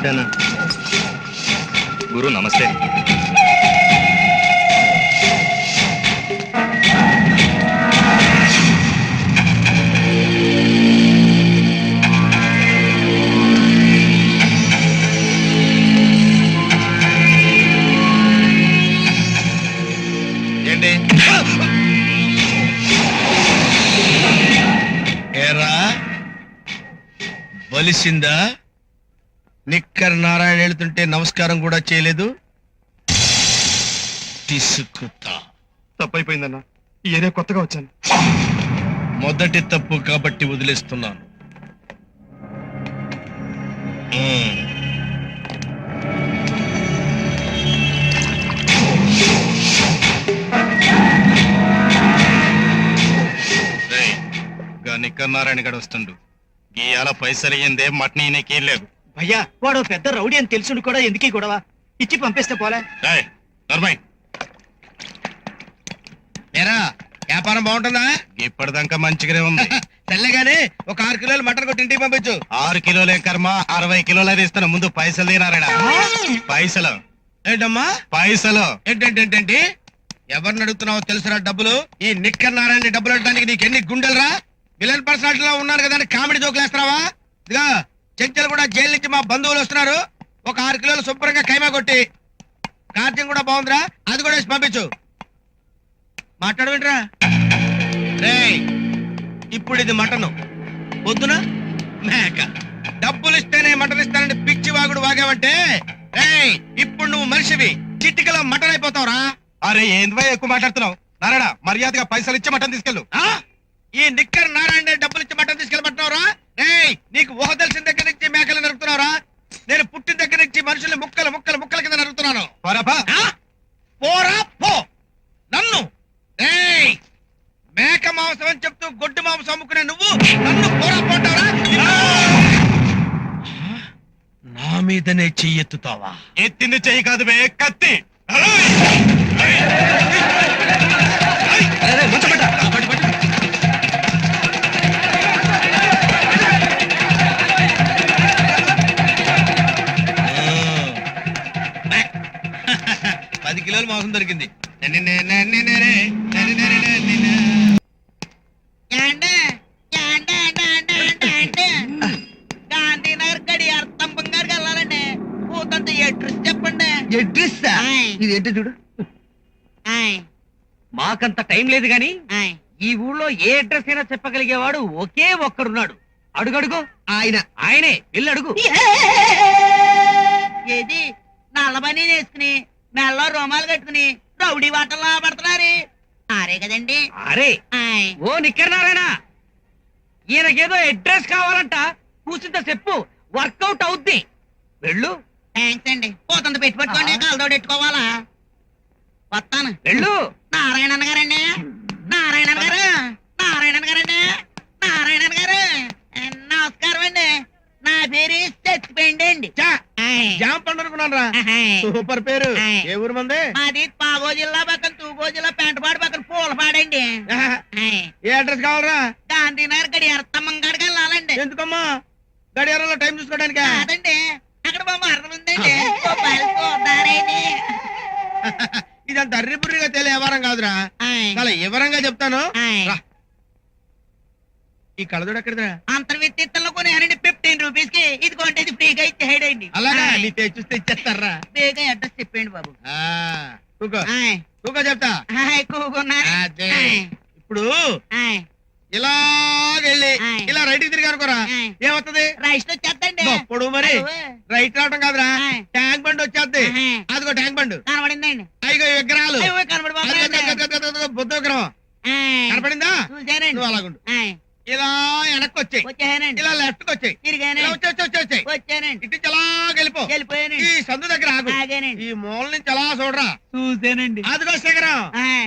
నమస్తే అన్న. గురు నమస్తే. ఏంటి ఏరా బలిసిందా? నిక్కర్ నారాయణ వెళ్తుంటే నమస్కారం కూడా చేయలేదు. తీసుకుతా. తప్పైపోయిందన్న. ఈ ఏరియా కొత్తగా వచ్చాను. మొదటి తప్పు కాబట్టి వదిలేస్తున్నాను. నిక్కర్ నారాయణ గడు వస్తుండు. గీయాల పైసలు అయ్యిందే మటన్ ఈయనకేం లేదు. భయ్యా వాడు పెద్ద రౌడీ అని తెలుసుండు కూడా ఎందుకీ గొడవ? ఇచ్చి పంపిస్తే పోలే. ఏరా వ్యాపారం బాగుంటుందా? ఇప్పటిదాకా మంచిగానే ఉంది. తెల్లగానే ఒక 6 కిలోలు మటన్ కొట్టి ఇంటికి పంపించు. 6 కిలోలే కర్మ, 60 కిలోలు అది ఇస్తాను. ముందు పైసలు తినారాయణ. పైసలు ఏంటమ్మా పైసలు ఏంటంటే ఎవరిని అడుగుతున్నావో తెలుసురా? డబ్బులు ఈ నిక్కర్ నారాయణ డబ్బులు అడటానికి నీకు ఎన్ని గుండెలరా? విలన్ పర్సనాలిటీలో ఉన్నారు కదా కామెడీ జోకులు వేస్తున్నావా? ఇదిగా చెంచలు కూడా జైలు నుంచి మా బంధువులు వస్తున్నారు. ఒక 6 కిలోలు శుభ్రంగా కైమా కొట్టి, కార్యం కూడా బాగుందిరా, అది కూడా వేసి పంపించు. మాట్లాడవేంట్రా? రేయ్ ఇప్పుడు ఇది మటను, పొద్దున మేక. డబ్బులు ఇస్తేనే మటన్ ఇస్తానంటే పిచ్చి వాగుడు వాగావంటే రేయ్ ఇప్పుడు నువ్వు మనిషివి, చిట్టికలో మటన్ అయిపోతావురా. అరే ఏంద్వా ఎక్కువ మాట్లాడుతున్నావు? నారాయణ మర్యాదగా పైసలు ఇచ్చి మటన్ తీసుకెళ్ళు. ఈ నిక్కర్ నారాయణ డబ్బులు ఇచ్చి మటన్ తీసుకెళ్ళమంటున్నావురా? రేయ్ నీకు ఊహ తెలిసిన దగ్గర నుంచి మేకలు నరుకుతున్నావురా? నేను పుట్టిన దగ్గర నుంచి మనుషుల్ని ముక్కలు ముక్కలు ముక్కల కింద నరుకుతున్నాను. పోరా పో. నన్ను రేయ్ మేక మాంసం అని చెప్తూ గొడ్డు మాంసం అమ్ముకునే నువ్వు నన్ను పోరా పోంటావరా? నా మీదనే చెయ్యెత్తుతావా? ఎత్తింది చెయ్యి కాదు బే, కత్తి. పది కిలోలు మాంసం దొరికింది. గాంధీనగర్ గడి అర్థం బంగారు వెళ్ళాలండి. పోతంత అడ్రస్ చెప్పండి. అడ్రస్ ఇదేంటో చూడు. మాకంత టైం లేదు గాని ఈ ఊళ్ళో ఏ అడ్రస్ అయినా చెప్పగలిగేవాడు ఒకే ఒక్కడున్నాడు. అడుగడుగు. ఆయనే వెళ్ళి అడుగు. ఏది నల్లబని వేసుకుని మెల్ల రోమాలు కట్టుకుని రౌడీ వాటల్లా పడుతున్నారు. ఆరే కదండి. అరే ఓ నిక్కర్ నారాయణ, ఈయనకేదో అడ్రస్ కావాలంట. కూర్చుంత చెప్పు, వర్కౌట్ అవుద్ది. వెళ్ళు. థ్యాంక్స్ అండి. పోతంత పెట్టి పట్టుకోండి, కలదోడు పెట్టుకోవాలా? వస్తాను. వెళ్ళు. నారాయణ గారండి, నారాయణ గారు, నారాయణ గారండి, నారాయణ గారు నమస్కారం అండి. నా పేరు చచ్చిపోయింది అండి. జామ పండు అనుకున్నాను రా. సూపర్ పేరు. ఏ ఊరు మంది? మాది పాగో జిల్లా పక్కన తూగో జిల్లా పెంటపాడు పక్కన పూలపాడండి. ఏ అడ్రస్ కావాలరా? గాంధీనగర్ గడి అర్థమ్మ గడికి వెళ్ళాలండి. ఎందుకమ్మా? గడియారంలో టైం చూసుకోవడానికి కాదండి, అక్కడ మా మరణం ఉందండి. చూద్దారేంటి? ఇదంత అర్రిపుర్రిగా తెలియ వ్యవహారం కాదురా. చాలా వివరంగా చెప్తాను. ఈ కళ్ళజోడు ఎక్కడిదా? అంతర్విత్తిలో కొనేనండి 15 రూపీస్ కి. ఇది కొంటే ఇది ఫ్రీగా ఇచ్చేయండి. అలాగా నీ చూస్తే ఇచ్చేస్తారా? ఫ్రీగా అడ్రస్ చెప్పండి బాబు. కూకో చెప్తా. ఇప్పుడు ఇలాగెళ్ళి ఇలా రైట్ కి తిరిగి అనుకోరా, ఏమవుతుంది? రైట్ వచ్చేస్తండి. ఇప్పుడు మరి రైట్ రావటం కాదురా, ట్యాంక్ బండ్ వచ్చేద్ది. అదిగో ట్యాంక్ బండ్ కనబడిందండి. అయిగో విగ్రహాలు. కనబడి బుద్ధ విగ్రహం కనపడిందా? చూసానండి. నువ్వు అలాగుండు. ఇలా వెనక్కి వచ్చాయి, వచ్చానండి. ఇలా లెఫ్ట్ కి వచ్చాయి, వచ్చాయి వచ్చానండి. ఇటు అలా వెళ్ళిపో. వెళ్ళిపోయానండి. ఈ సందు దగ్గర ఆగు. ఆగానండి. ఈ మూల నుంచి అలా చూడరా. చూసానండి. అదిగో శేఖరం,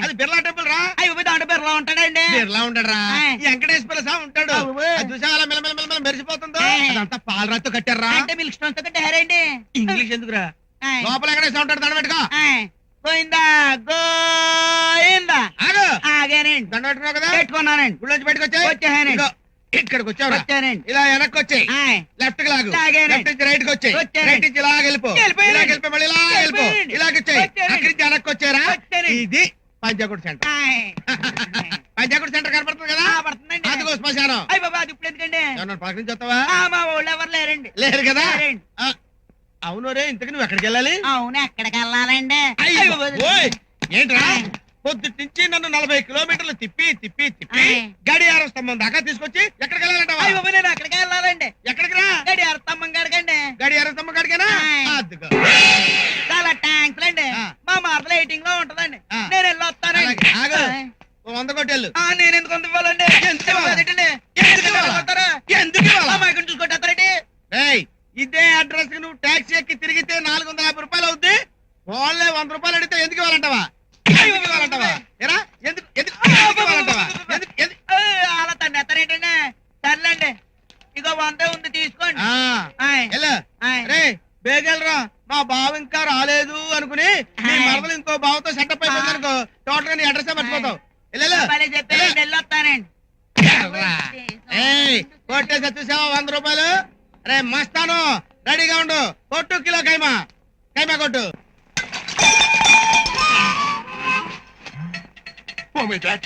అది బిర్లా టెంపుల్ రా. అయ్యో దాంట్లో బిర్లా ఉంటాడండి. బిర్లా ఉంటాడు రా. ఈ వెంకటేశ్వర స్వామి ఉంటాడు. అది చూసా అలా మెల్లమెల్ల మెరిసిపోతుందో అదంతా పాలరాతో కట్టారా. అంటే మిల్క్ స్టోన్స్ తో కట్టారండి. ఇంగ్లీష్ ఎందుకురా? లోపల వెంకటేశ్వర ఉంటాడు, దండ పెట్టుకో. పోయిందా గోయిందా. ఆగు. ఆగానండి. దండ పెట్టుకున్నావు కదా, పెట్టుకున్నానండి. గుళ్ళ నుంచి బయటకు వచ్చాయి. వచ్చానండి. ఇక్కడికి వచ్చావురా వచ్చానండి ఇలా వెనక్కి వచ్చాయి ఆయ్. లెఫ్ట్ కి లాగు లాగానండి. లెఫ్ట్ నుంచి రైట్ కి వచ్చాయి వచ్చానండి. రైట్ నుంచి ఇలా వెళ్ళిపో వెళ్ళిపోయానండి. ఇలా వెళ్ళిపో మళ్ళీ ఇలా వెళ్ళిపో వెళ్ళిపోయానండి. ఇలాగ వచ్చాయి వచ్చానండి. అక్కడి నుంచి వెనక్కి వచ్చారా వచ్చానండి. ఇది పంచాకుడు సెంటర్ ఆయ్. పంచాకుడు సెంటర్ కనపడుతుంది కదా ఆ, పడుతుందండి. అదిగో శ్మశానం అయ్య బాబా అది ఇప్పుడు ఎందుకండి ఏమన్నా పలకరించి వస్తావా ఆ, మా ఊళ్ళో ఎవరు లేరండి లేరు కదా లేరండి. ఆ, అవును రే ఇంతకు నువ్వు ఎక్కడికి వెళ్ళాలి అవును ఎక్కడికి వెళ్ళాలండి అయ్యో, అయ్య బాబోయ్. ఓయ్, ఏంట్రా ఆయ్. పొద్దుటి నుంచి నన్ను 40 కిలోమీటర్లు తిప్పి తిప్పి తిప్పి ఆయ్. గడియారం స్తంభం దాకా తీసుకొచ్చి ఎక్కడికి వెళ్ళాలంటావా అయ్య బాబోయ్, నేను ఎక్కడికి వెళ్ళాలండి ఎక్కడికి రా గడి అర్థమ్మ గడకండి గడియారం స్తంభం కాడికేనా ఆయ్. అదిగో. చాలా థ్యాంక్స్ అండి ఆ. మా మార్దలు ఎయిటింగ్ లో ఉంటదండి ఆ. నేను వెళ్ళి వస్తానండి అలాగే, ఆగు. ఆయ్. ఓ 100 కొట్టేళ్ళు ఆ, నేను ఎందుకు అంత ఇవ్వాలండి ఎందుకు ఇవ్వాలి? అదేంటండి? ఎందుకు ఎందుకు ఇవ్వాలి? వెళ్ళిపోతారా? ఎందుకు ఇవ్వాలి? ఆ మైకుని చూసుకుంటారండి ఏయ్, ఇదే అడ్రస్ కి నువ్వు టాక్సీ ఎక్కి తిరిగితే 450 రూపాయలు అవుద్ది వాళ్ళే 100 రూపాయలు అడిగితే ఎందుకు ఇవ్వాలంటావా ఎందుకు ఇవ్వాలంటావా ఎరా ఎందుకు ఎందుకు ఎందుకు ఇవ్వాలంటావా ఎందుకు ఎందుకు అలా తను ఎత్తారేంటండి సర్లేండి ఇగో 100 ఉంది తీసుకోండి ఆ, ఆయ్. వెళ్ళు. ఆయ్. రే బేగెళ్ళరా మా బావ ఇంకా రాలేదు అనుకుని నీ ఆయ్. మరదలు ఇంకో బావతో సెటప్ అయిపోయింది అనుకో టోటల్ గా నీ అడ్రస్ మర్చిపోతావు వెళ్ళు. భలే చెప్పారండి వెళ్ళొస్తానండి ఎర్రా. ఏయ్, కొట్టేసి చూసావా 100 రూపాయలు రే మస్తాను రెడీగా ఉండు కొట్టు కిలో కైమా కైమా కొట్టు ఓ మై గాడ్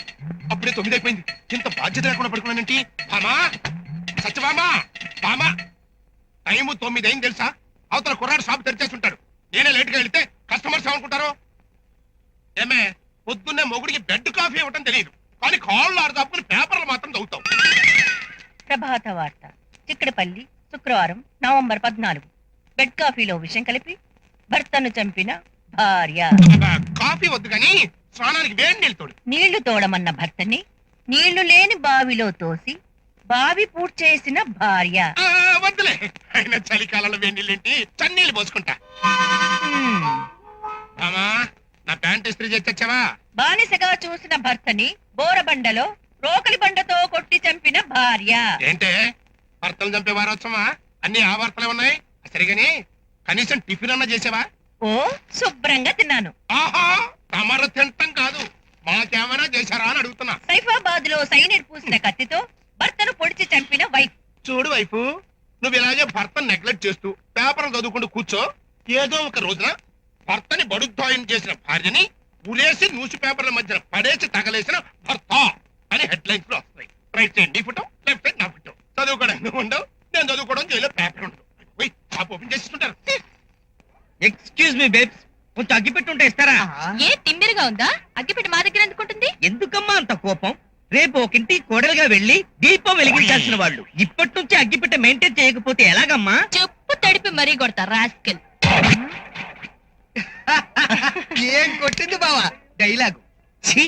అప్పుడే 9 అయిపోయింది ఇంత బాధ్యత లేకుండా పడుకున్నానంటే బామా సత్యబామా బామా టైము 9 అయింది తెలుసా అవతల కుర్రాడు షాప్ తెరిచేస్తుంటాడు నేనే లేట్ గా వెళ్తే కస్టమర్స్ ఏమనుకుంటారు ఏమే పొద్దున్నే మొగుడికి బెడ్ కాఫీ ఇవ్వటం తెలియదు కానీ కాళ్ళు ఆడదాపుకుని పేపర్లు మాత్రం చదువుతావు ప్రభాత వార్త చిక్కడపల్లి శుక్రవారం నవంబర్ 14 బెడ్ కాఫీలో విషం కలిపి భర్తను చంపిన భార్య. కాఫీ వద్దు కానీ స్నానానికి వేడి నీళ్ళు తోడు నీళ్లు తోడమన్న భర్తని నీళ్లు లేని బావిలో తోసి బావి పూడ్చేసిన భార్య. వద్దులే అయినా చలికాలంలో వేడి నీళ్ళేంటి చన్నీళ్ళు పోసుకుంటా హ్మ్. బామా నా ప్యాంట్ ఇస్త్రీ చేసి తెచ్చావా బానిసగా చూసిన భర్తని బోరబండలో రోకలి బండతో కొట్టి చంపిన భార్య. ఏంటే భర్తలు చంపే వారోత్సవమా అన్ని ఆ వార్తలే ఉన్నాయి సరిగాని కనీసం టిఫిన్ అన్నా చేసావా ఓ శుభ్రంగా తిన్నాను. ఆహా తమరు తింటం కాదు మాకేమైనా చేశారా అని అడుగుతున్నా సైఫాబాద్ లో సైనిడ్ పూసిన కత్తితో భర్తను పొడిచి చంపిన వైఫ్. చూడు వైపు నువ్వు ఇలాగే భర్తను నెగ్లెక్ట్ చేస్తూ పేపర్లు చదువుకుంటూ కూర్చో ఏదో ఒక రోజున భర్తని బడుద్దాయం చేసిన భార్యని ఉరేసి న్యూస్ పేపర్ల మధ్యన పడేసి తగలేసిన భర్త అని హెడ్ లైన్స్ లో వస్తాయి రైట్ సైడ్ నీ ఫోటో లెఫ్ట్ సైడ్ నా ఫోటో చదువుకోవడం నువ్వు ఉండవు నేను చదువుకోవడం జైల్లో పేపర్ ఉండదు పోయి షాప్ ఓపెన్ చేస్తుంటారు ఎక్స్క్యూజ్ మీ బేబ్స్ కొంచెం అగ్గిపెట్టి ఉంటే ఇస్తారా? ఏ తిమ్మిరిగా ఉందా? అగ్గిపెట్టి మా దగ్గర ఎందుకుంటుంది? ఎందుకమ్మా అంత కోపం? రేపు ఒకింటి కోడలుగా వెళ్లి దీపం వెలిగించాల్సిన వాళ్ళు ఇప్పటి నుంచి అగ్గిపెట్టె మెయింటైన్ చేయకపోతే ఎలాగమ్మా? చెప్పు తడిపి మరీ కొడతా రాస్కెల్. ఏం కొట్టింది బావా డైలాగు ఛీ